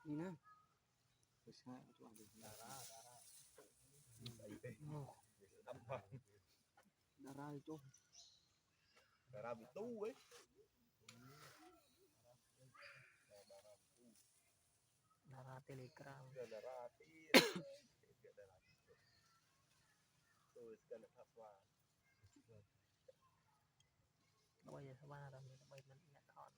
Đi nè. Đã ra cho. Đã ra bị tu ấy. Đã ra Telegram. Đã ra tôi sẽ là thật hòa. Bây giờ sao rồi mình bây mình nhặt thọn.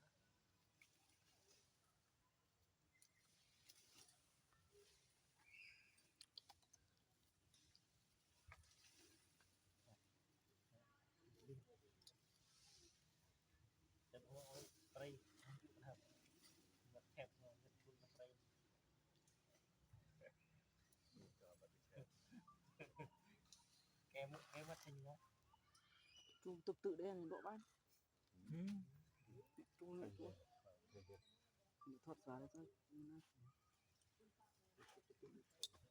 Cái mắt xinh đó. Trung tập tự đen độ bán. Trung nữa trung. Thoát ra đấy thôi.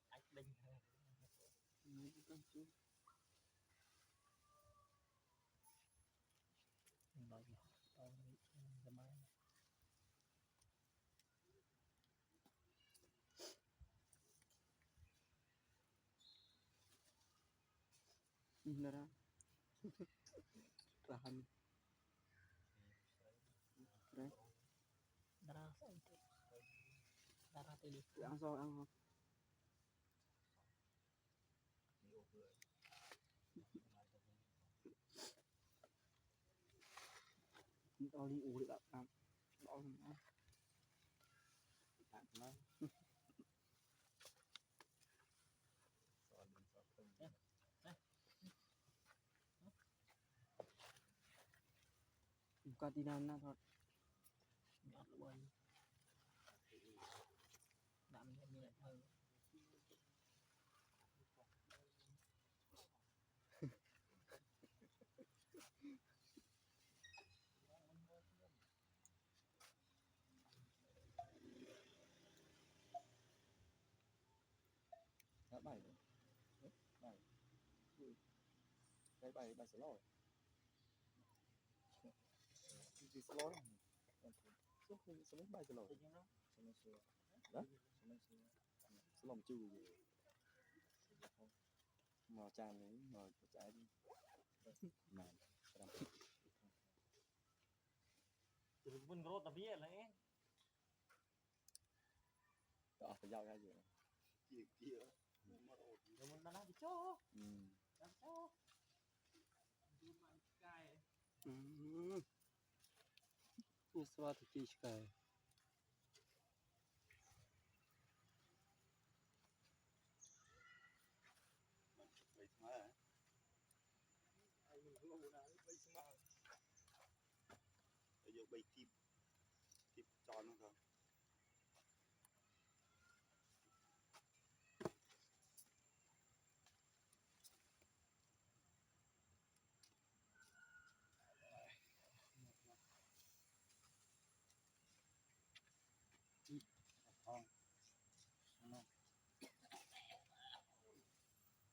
Anh đinh thôi. Nói gì? Tao nghĩ cái máy. Ra. Tahan. Đấy. Darah sao itu? Darah Telegram. Ăn rồi ăn rồi. Oli uli tak tam. Đó nó. Tạm nó. Katinan na thôi. Nhọt bơi. Làm như lại thơ. Bảy bài sửa lỗi gì sửa lỗi số không số mấy bài sửa lỗi đó số lòng chui gì màu tràn đấy màu trái đi mà Từ bên gro tập viết này. đó phải giao ra gì kia Rồi mình đã đi cho. Làm cho. Nie sła kiszkę. bây giờ bay kịp tròn không không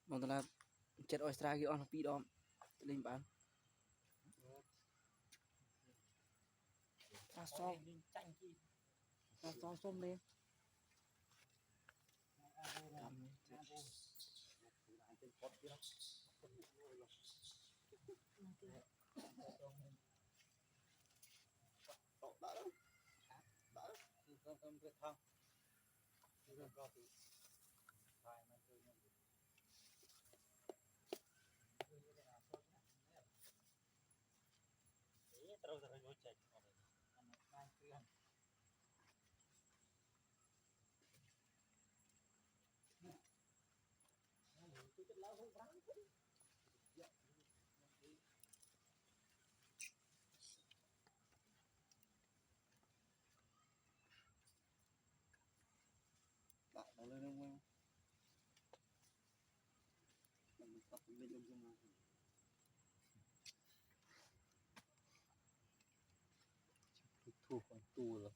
Bọn tôi là chết oyster kia on pi đom lên bán. Ta so xôm lên. Terus gue cek. lại nó lên không em mình tập lên ông không Thu khoảng tu rồi.